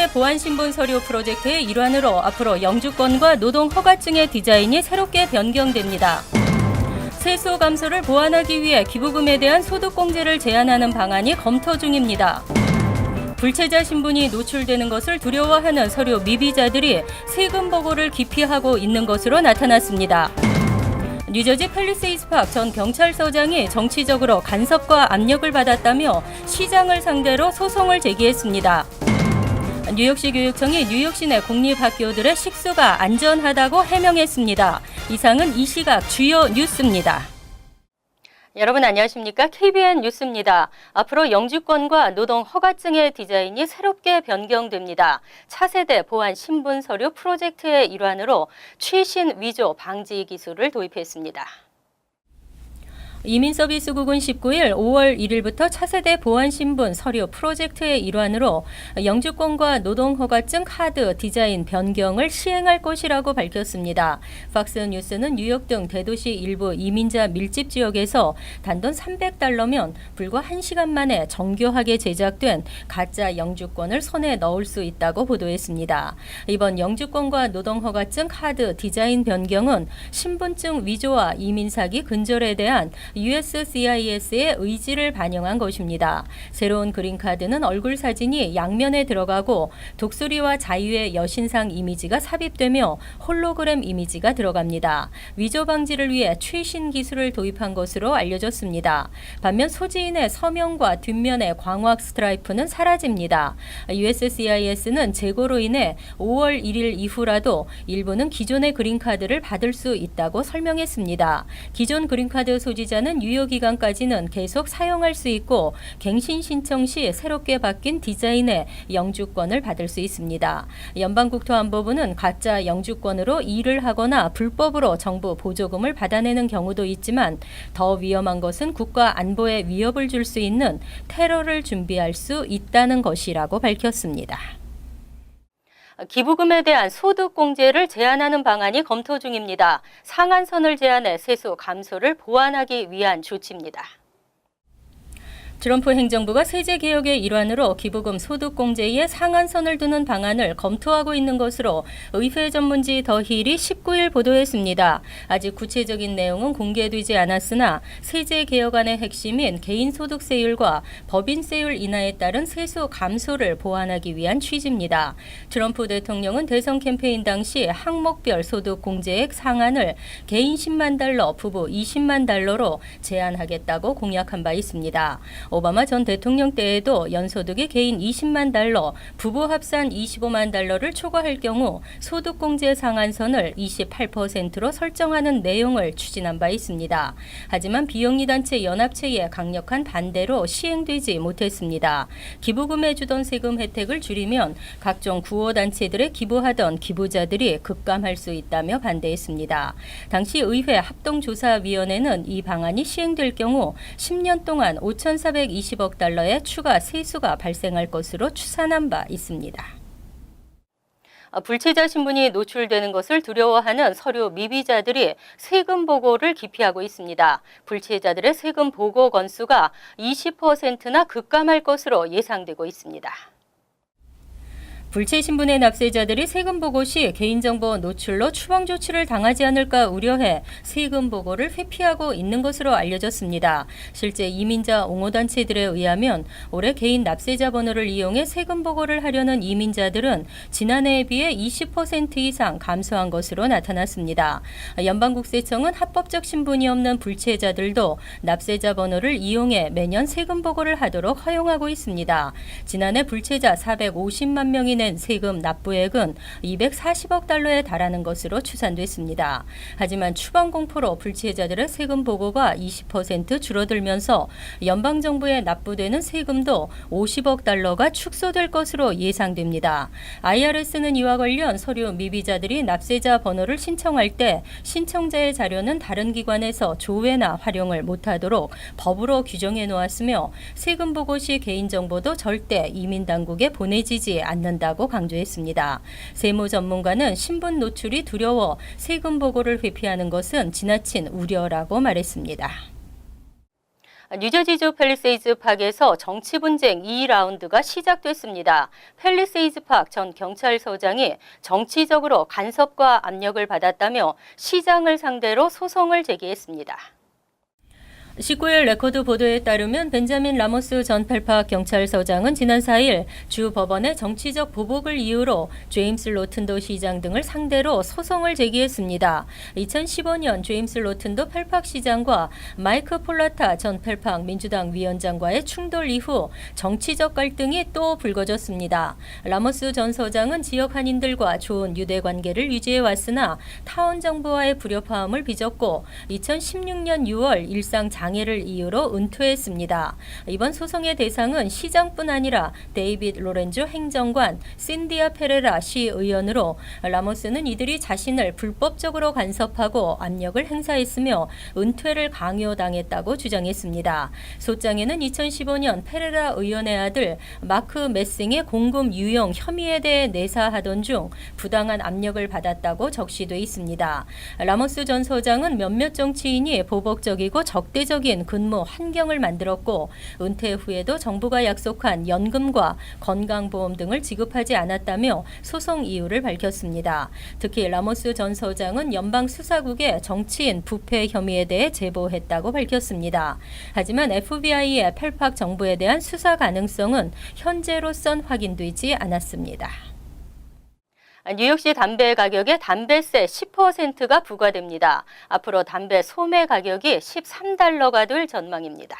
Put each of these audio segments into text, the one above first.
차세대 보안신분 서류 프로젝트의 일환으로 앞으로 영주권과 노동 허가증의 디자인이 새롭게 변경됩니다. 세수 감소를 보완하기 위해 기부금에 대한 소득공제를 제한하는 방안이 검토 중입니다. 불체자 신분이 노출되는 것을 두려워하는 서류 미비자들이 세금 보고를 기피하고 있는 것으로 나타났습니다. 뉴저지 팰리세이드 파크 전 경찰서장이 정치적으로 간섭과 압력을 받았다며 시장을 상대로 소송을 제기했습니다. 뉴욕시 교육청이 뉴욕시 내 공립학교들의 식수가 안전하다고 해명했습니다. 이상은 이 시각 주요 뉴스입니다. 여러분 안녕하십니까? KBN 뉴스입니다. 앞으로 영주권과 노동 허가증의 디자인이 새롭게 변경됩니다. 차세대 보안 신분 서류 프로젝트의 일환으로 최신 위조 방지 기술을 도입했습니다. 이민서비스국은 19일 5월 1일부터 차세대 보안신분 서류 프로젝트의 일환으로 영주권과 노동허가증 카드 디자인 변경을 시행할 것이라고 밝혔습니다. 팍스뉴스는 뉴욕 등 대도시 일부 이민자 밀집 지역에서 단돈 $300면 불과 1시간 만에 정교하게 제작된 가짜 영주권을 손에 넣을 수 있다고 보도했습니다. 이번 영주권과 노동허가증 카드 디자인 변경은 신분증 위조와 이민사기 근절에 대한 USCIS의 의지를 반영한 것입니다. 새로운 그린카드는 얼굴 사진이 양면에 들어가고 독수리와 자유의 여신상 이미지가 삽입되며 홀로그램 이미지가 들어갑니다. 위조 방지를 위해 최신 기술을 도입한 것으로 알려졌습니다. 반면 소지인의 서명과 뒷면의 광학 스트라이프는 사라집니다. USCIS는 재고로 인해 5월 1일 이후라도 일부는 기존의 그린카드를 받을 수 있다고 설명했습니다. 기존 그린카드 소지자는 유효 기간까지는 계속 사용할 수 있고 갱신 신청 시 새롭게 바뀐 디자인의 영주권을 받을 수 있습니다. 연방국토안보부는 가짜 영주권으로 일을 하거나 불법으로 정부 보조금을 받아내는 경우도 있지만 더 위험한 것은 국가 안보에 위협을 줄 수 있는 테러를 준비할 수 있다는 것이라고 밝혔습니다. 기부금에 대한 소득공제를 제한하는 방안이 검토 중입니다. 상한선을 제한해 세수 감소를 보완하기 위한 조치입니다. 트럼프 행정부가 세제개혁의 일환으로 기부금 소득공제에 상한선을 두는 방안을 검토하고 있는 것으로 의회 전문지 더 힐이 19일 보도했습니다. 아직 구체적인 내용은 공개되지 않았으나 세제개혁안의 핵심인 개인소득세율과 법인세율 인하에 따른 세수 감소를 보완하기 위한 취지입니다. 트럼프 대통령은 대선 캠페인 당시 항목별 소득공제액 상한을 개인 $100,000, 부부 $200,000로 제한하겠다고 공약한 바 있습니다. 오바마 전 대통령 때에도 연소득이 개인 $200,000, 부부 합산 $250,000를 초과할 경우 소득공제 상한선을 28%로 설정하는 내용을 추진한 바 있습니다. 하지만 비영리단체 연합체의 강력한 반대로 시행되지 못했습니다. 기부금에 주던 세금 혜택을 줄이면 각종 구호단체들에 기부하던 기부자들이 급감할 수 있다며 반대했습니다. 당시 의회 합동조사위원회는 이 방안이 시행될 경우 10년 동안 $5,420억 달러의 추가 세수가 발생할 것으로 추산한 바 있습니다. 불체자 신분이 노출되는 것을 두려워하는 서류 미비자들이 세금 보고를 기피하고 있습니다. 불체자들의 세금 보고 건수가 20%나 급감할 것으로 예상되고 있습니다. 불체 신분의 납세자들이 세금 보고 시 개인정보 노출로 추방 조치를 당하지 않을까 우려해 세금 보고를 회피하고 있는 것으로 알려졌습니다. 실제 이민자 옹호단체들에 의하면 올해 개인 납세자 번호를 이용해 세금 보고를 하려는 이민자들은 지난해에 비해 20% 이상 감소한 것으로 나타났습니다. 연방국세청은 합법적 신분이 없는 불체자들도 납세자 번호를 이용해 매년 세금 보고를 하도록 허용하고 있습니다. 지난해 불체자 450만 명이 낸 세금 납부액은 $240억 달러에 달하는 것으로 추산됐습니다. 하지만 추방 공포로 불체자들의 세금 보고가 20% 줄어들면서 연방정부에 납부되는 세금도 $50억 달러가 축소될 것으로 예상됩니다. IRS는 이와 관련 서류 미비자들이 납세자 번호를 신청할 때 신청자의 자료는 다른 기관에서 조회나 활용을 못하도록 법으로 규정해 놓았으며 세금 보고 시 개인정보도 절대 이민당국에 보내지지 않는다고 강조했습니다. 세무 전문가는 신분 노출이 두려워 세금 보고를 회피하는 것은 지나친 우려라고 말했습니다. 뉴저지주 팰리세이즈 파크에서 정치 분쟁 2라운드가 시작됐습니다. 팰리세이즈 파크 전 경찰서장이 정치적으로 간섭과 압력을 받았다며 시장을 상대로 소송을 제기했습니다. 19일 레코드 보도에 따르면 벤자민 라모스 전 펠팍 경찰서장은 지난 4일 주 법원에 정치적 보복을 이유로 제임스 로튼도 시장 등을 상대로 소송을 제기했습니다. 2015년 제임스 로튼도 펠팍 시장과 마이크 폴라타 전 펠팍 민주당 위원장과의 충돌 이후 정치적 갈등이 또 불거졌습니다. 라모스 전 서장은 지역 한인들과 좋은 유대 관계를 유지해 왔으나 타원 정부와의 불협화음을 빚었고 2016년 6월 일상 장애를 이유로 은퇴했습니다. 이번 소송의 대상은 시장뿐 아니라 데이빗 로렌조 행정관, 신디아 페레라 시의원으로 라모스는 이들이 자신을 불법적으로 간섭하고 압력을 행사했으며 은퇴를 강요당했다고 주장했습니다. 소장에는 2015년 페레라 의원의 아들 마크 메싱의 공금 유용 혐의에 대해 내사하던 중 부당한 압력을 받았다고 적시돼 있습니다. 라모스 전 서장은 몇몇 정치인이 보복적이고 적대적인 근무 환경을 만들었고 은퇴 후에도 정부가 약속한 연금과 건강보험 등을 지급하지 않았다며 소송 이유를 밝혔습니다. 특히 라모스 전 서장은 연방수사국에 정치인 부패 혐의에 대해 제보했다고 밝혔습니다. 하지만 FBI의 펠팍 정부에 대한 수사 가능성은 현재로선 확인되지 않았습니다. 뉴욕시 담배 가격에 담배세 10%가 부과됩니다. 앞으로 담배 소매 가격이 $13가 될 전망입니다.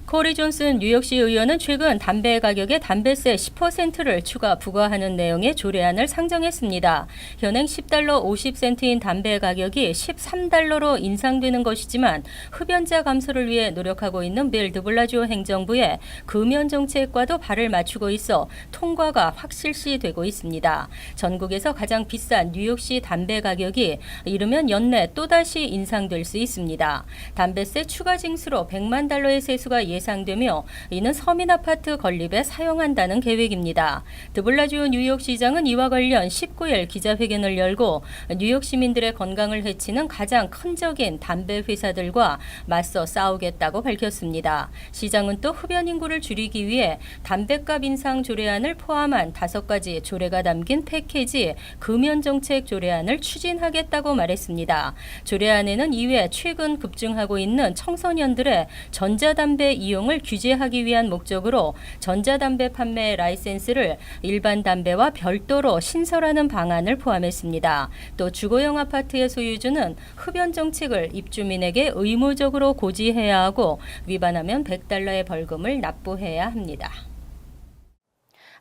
코리 존슨 뉴욕시 의원은 최근 담배 가격에 담배세 10%를 추가 부과하는 내용의 조례안을 상정했습니다. 현행 $10 50센트인 담배 가격이 $13로 인상되는 것이지만 흡연자 감소를 위해 노력하고 있는 빌 드블라지오 행정부의 금연 정책과도 발을 맞추고 있어 통과가 확실시되고 있습니다. 전국에서 가장 비싼 뉴욕시 담배 가격이 이르면 연내 또다시 인상될 수 있습니다. 담배세 추가 징수로 $100만 세수가 예상되며 이는 서민 아파트 건립에 사용한다는 계획입니다. 드블라지오 뉴욕시장은 이와 관련 19일 기자회견을 열고 뉴욕 시민들의 건강을 해치는 가장 큰 적인 담배 회사들과 맞서 싸우겠다고 밝혔습니다. 시장은 또 흡연 인구를 줄이기 위해 담배값 인상 조례안을 포함한 5가지 조례가 담긴 패키지 금연 정책 조례안을 추진하겠다고 말했습니다. 조례안에는 이외 최근 급증하고 있는 청소년들의 전자담배 이용을 규제하기 위한 목적으로 전자담배 판매 라이센스를 일반 담배와 별도로 신설하는 방안을 포함했습니다. 또 주거용 아파트의 소유주는 흡연 정책을 입주민에게 의무적으로 고지해야 하고 위반하면 $100의 벌금을 납부해야 합니다.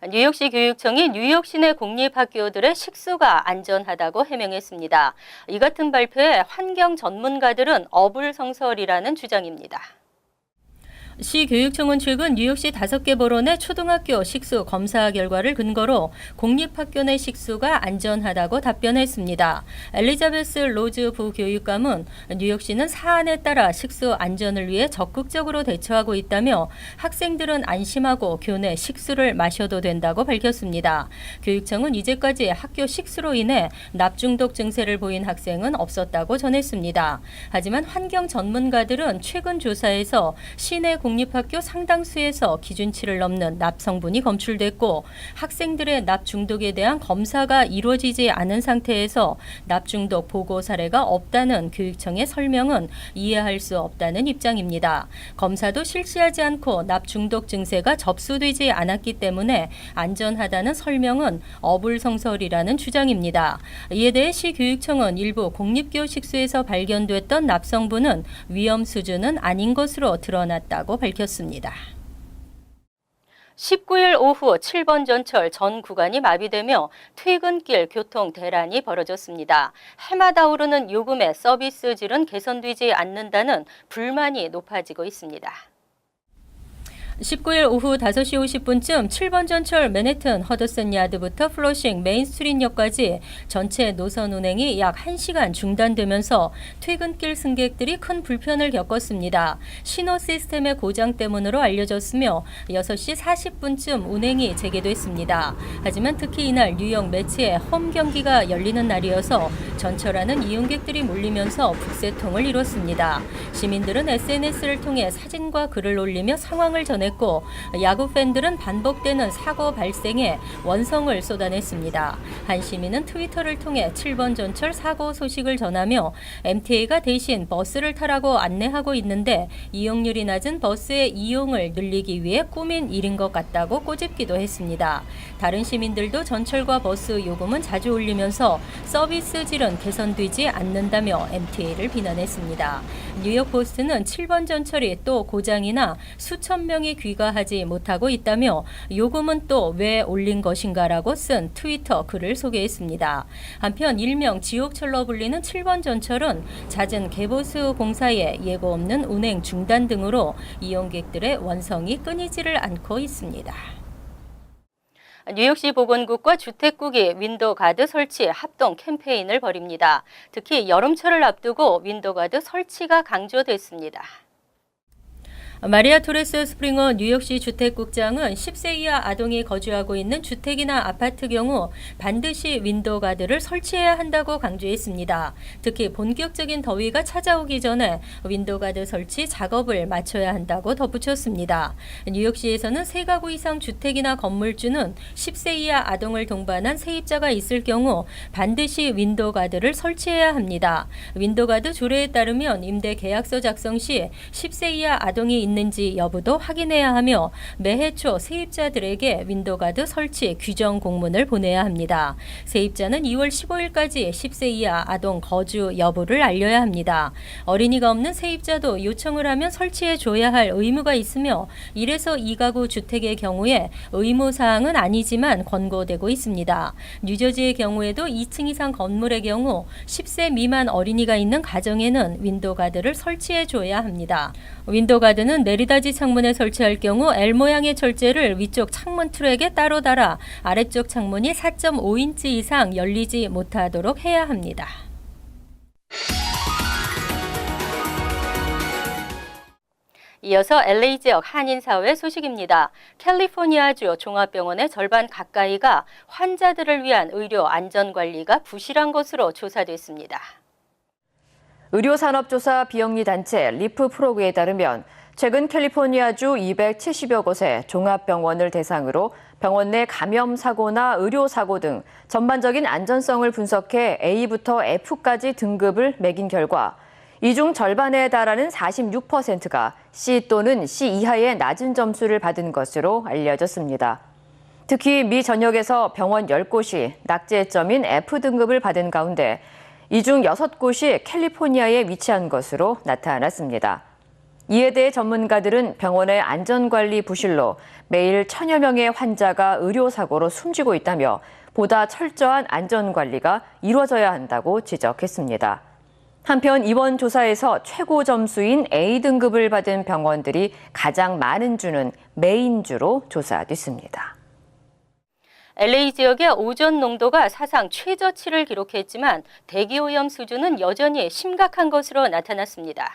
뉴욕시 교육청이 뉴욕 시내 공립학교들의 식수가 안전하다고 해명했습니다. 이 같은 발표에 환경 전문가들은 어불성설이라는 주장입니다. 시 교육청은 최근 뉴욕시 5개 보론의 초등학교 식수 검사 결과를 근거로 공립학교 내 식수가 안전하다고 답변했습니다. 엘리자베스 로즈 부교육감은 뉴욕시는 사안에 따라 식수 안전을 위해 적극적으로 대처하고 있다며 학생들은 안심하고 교내 식수를 마셔도 된다고 밝혔습니다. 교육청은 이제까지 학교 식수로 인해 납중독 증세를 보인 학생은 없었다고 전했습니다. 하지만 환경 전문가들은 최근 조사에서 시내 공립학교 상당수에서 기준치를 넘는 납 성분이 검출됐고 학생들의 납 중독에 대한 검사가 이루어지지 않은 상태에서 납 중독 보고 사례가 없다는 교육청의 설명은 이해할 수 없다는 입장입니다. 검사도 실시하지 않고 납 중독 증세가 접수되지 않았기 때문에 안전하다는 설명은 어불성설이라는 주장입니다. 이에 대해 시 교육청은 일부 공립교 식수에서 발견됐던 납 성분은 위험 수준은 아닌 것으로 드러났다고 밝혔습니다. 19일 오후 7번 전철 전 구간이 마비되며 퇴근길 교통 대란이 벌어졌습니다. 해마다 오르는 요금의 서비스 질은 개선되지 않는다는 불만이 높아지고 있습니다. 19일 오후 5시 50분쯤 7번 전철 맨해튼 허드슨 야드부터 플러싱 메인스트리트역까지 전체 노선 운행이 약 1시간 중단되면서 퇴근길 승객들이 큰 불편을 겪었습니다. 신호 시스템의 고장 때문으로 알려졌으며 6시 40분쯤 운행이 재개됐습니다. 하지만 특히 이날 뉴욕 매치의 홈 경기가 열리는 날이어서 전철안은 이용객들이 몰리면서 북새통을 이뤘습니다. 시민들은 SNS를 통해 사진과 글을 올리며 상황을 전했고 야구 팬들은 반복되는 사고 발생에 원성을 쏟아냈습니다. 한 시민은 트위터를 통해 7번 전철 사고 소식을 전하며 MTA가 대신 버스를 타라고 안내하고 있는데 이용률이 낮은 버스의 이용을 늘리기 위해 꾸민 일인 것 같다고 꼬집기도 했습니다. 다른 시민들도 전철과 버스 요금은 자주 올리면서 서비스 질은 개선되지 않는다며 MTA를 비난했습니다. 뉴욕 포스트는 7번 전철이 또 고장이나 수천 명이 귀가하지 못하고 있다며 요금은 또 왜 올린 것인가라고 쓴 트위터 글을 소개했습니다. 한편 일명 지옥철로 불리는 7번 전철은 잦은 개보수 공사에 예고 없는 운행 중단 등으로 이용객들의 원성이 끊이지를 않고 있습니다. 뉴욕시 보건국과 주택국이 윈도우 가드 설치 합동 캠페인을 벌입니다. 특히 여름철을 앞두고 윈도우 가드 설치가 강조됐습니다. 마리아 토레스 스프링어 뉴욕시 주택국장은 10세 이하 아동이 거주하고 있는 주택이나 아파트 경우 반드시 윈도우 가드를 설치해야 한다고 강조했습니다. 특히 본격적인 더위가 찾아오기 전에 윈도우 가드 설치 작업을 마쳐야 한다고 덧붙였습니다. 뉴욕시에서는 3가구 이상 주택이나 건물주는 10세 이하 아동을 동반한 세입자가 있을 경우 반드시 윈도우 가드를 설치해야 합니다. 윈도우 가드 조례에 따르면 임대 계약서 작성 시 10세 이하 아동이 있는지 여부도 확인해야 하며 매해 초 세입자들에게 윈도우 가드 설치 규정 공문을 보내야 합니다. 세입자는 2월 15일까지 10세 이하 아동 거주 여부를 알려야 합니다. 어린이가 없는 세입자도 요청을 하면 설치해 줘야 할 의무가 있으며 1에서 2가구 주택의 경우에 의무사항은 아니지만 권고되고 있습니다. 뉴저지의 경우에도 2층 이상 건물의 경우 10세 미만 어린이가 있는 가정에는 윈도우 가드를 설치해 줘야 합니다. 윈도우 가드는 내리닫이 창문에 설치할 경우 L 모양의 철제를 위쪽 창문 트랙에 따로 달아 아래쪽 창문이 4.5인치 이상 열리지 못하도록 해야 합니다. 이어서 LA 지역 한인사회 소식입니다. 캘리포니아주 종합병원의 절반 가까이가 환자들을 위한 의료 안전관리가 부실한 것으로 조사됐습니다. 의료산업조사 비영리 단체 리프프로그에 따르면 최근 캘리포니아주 270여 곳의 종합병원을 대상으로 병원 내 감염 사고나 의료 사고 등 전반적인 안전성을 분석해 A부터 F까지 등급을 매긴 결과 이 중 절반에 달하는 46%가 C 또는 C 이하의 낮은 점수를 받은 것으로 알려졌습니다. 특히 미 전역에서 병원 10곳이 낙제점인 F등급을 받은 가운데 이 중 6곳이 캘리포니아에 위치한 것으로 나타났습니다. 이에 대해 전문가들은 병원의 안전관리 부실로 매일 1000여 명의 환자가 의료사고로 숨지고 있다며 보다 철저한 안전관리가 이루어져야 한다고 지적했습니다. 한편 이번 조사에서 최고 점수인 A등급을 받은 병원들이 가장 많은 주는 메인주로 조사됐습니다. LA 지역의 오존 농도가 사상 최저치를 기록했지만 대기오염 수준은 여전히 심각한 것으로 나타났습니다.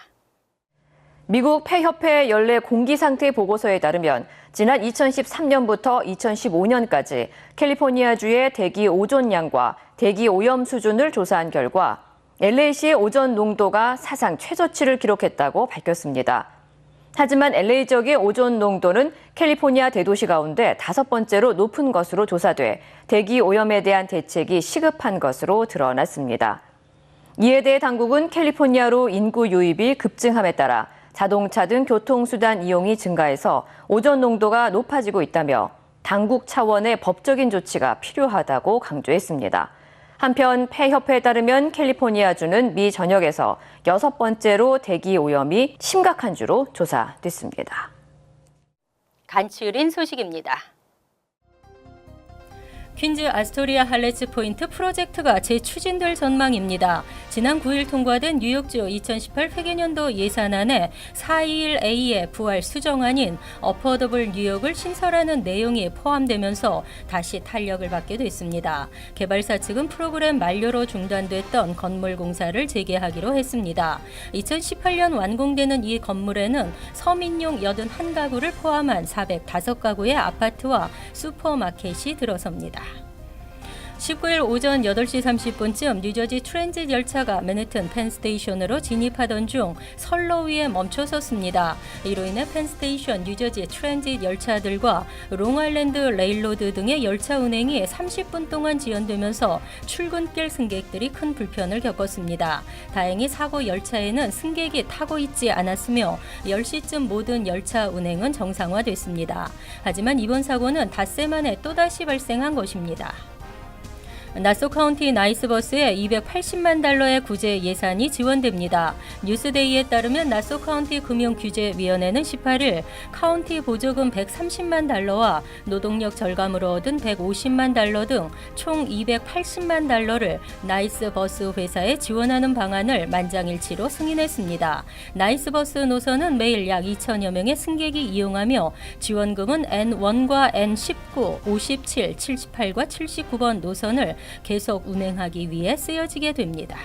미국 폐협회 연례 공기상태 보고서에 따르면 지난 2013년부터 2015년까지 캘리포니아주의 대기 오존량과 대기 오염 수준을 조사한 결과 LA시의 오존 농도가 사상 최저치를 기록했다고 밝혔습니다. 하지만 LA 지역의 오존 농도는 캘리포니아 대도시 가운데 5번째로 높은 것으로 조사돼 대기 오염에 대한 대책이 시급한 것으로 드러났습니다. 이에 대해 당국은 캘리포니아로 인구 유입이 급증함에 따라 자동차 등 교통수단 이용이 증가해서 오존 농도가 높아지고 있다며 당국 차원의 법적인 조치가 필요하다고 강조했습니다. 한편 폐협회에 따르면 캘리포니아주는 미 전역에서 6번째로 대기 오염이 심각한 주로 조사됐습니다. 간추린 소식입니다. 퀸즈 아스토리아 할레츠 포인트 프로젝트가 재추진될 전망입니다. 지난 9일 통과된 뉴욕주 2018 회계년도 예산안에 421A의 부활 수정안인 어포더블 뉴욕을 신설하는 내용이 포함되면서 다시 탄력을 받게 됐습니다. 개발사 측은 프로그램 만료로 중단됐던 건물 공사를 재개하기로 했습니다. 2018년 완공되는 이 건물에는 서민용 81가구를 포함한 405가구의 아파트와 슈퍼마켓이 들어섭니다. 19일 오전 8시 30분쯤 뉴저지 트랜짓 열차가 맨해튼 펜스테이션으로 진입하던 중 선로 위에 멈춰섰습니다. 이로 인해 펜스테이션 뉴저지 트랜짓 열차들과 롱아일랜드 레일로드 등의 열차 운행이 30분 동안 지연되면서 출근길 승객들이 큰 불편을 겪었습니다. 다행히 사고 열차에는 승객이 타고 있지 않았으며 10시쯤 모든 열차 운행은 정상화됐습니다. 하지만 이번 사고는 닷새 만에 또다시 발생한 것입니다. 나소 카운티 나이스버스에 280만 달러의 구제 예산이 지원됩니다. 뉴스데이에 따르면 나소 카운티 금융규제위원회는 18일 카운티 보조금 130만 달러와 노동력 절감으로 얻은 150만 달러 등 총 280만 달러를 나이스버스 회사에 지원하는 방안을 만장일치로 승인했습니다. 나이스버스 노선은 매일 약 2천여 명의 승객이 이용하며 지원금은 N1과 N19, 57, 78과 79번 노선을 계속 운행하기 위해 쓰여지게 됩니다.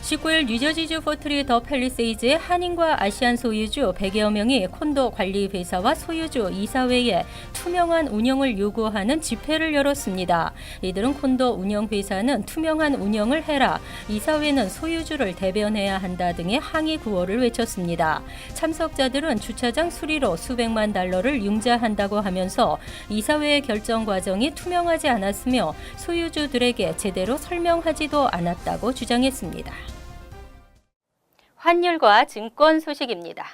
19일 뉴저지주 포트리 더 팰리세이즈의 한인과 아시안 소유주 100여 명이 콘도 관리 회사와 소유주 이사회에 투명한 운영을 요구하는 집회를 열었습니다. 이들은 콘도 운영 회사는 투명한 운영을 해라, 이사회는 소유주를 대변해야 한다 등의 항의 구호를 외쳤습니다. 참석자들은 주차장 수리로 수백만 달러를 융자한다고 하면서 이사회의 결정 과정이 투명하지 않았으며 소유주들에게 제대로 설명하지도 않았다고 주장했습니다. 환율과 증권 소식입니다.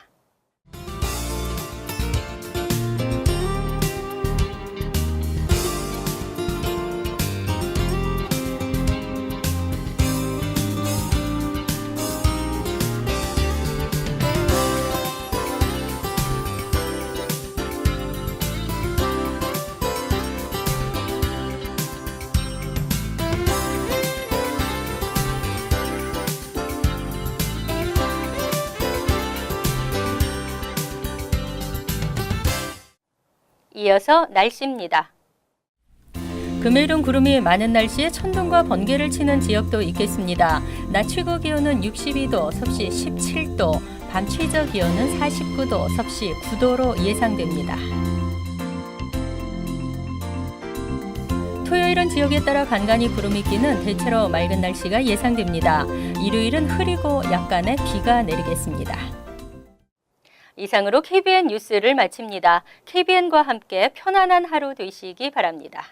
이어서 날씨입니다. 금요일은 구름이 많은 날씨에 천둥과 번개를 치는 지역도 있겠습니다. 낮 최고 기온은 62도, 섭씨 17도, 밤 최저 기온은 49도, 섭씨 9도로 예상됩니다. 토요일은 지역에 따라 간간히 구름이 끼는 대체로 맑은 날씨가 예상됩니다. 일요일은 흐리고 약간의 비가 내리겠습니다. 이상으로 KBN 뉴스를 마칩니다. KBN과 함께 편안한 하루 되시기 바랍니다.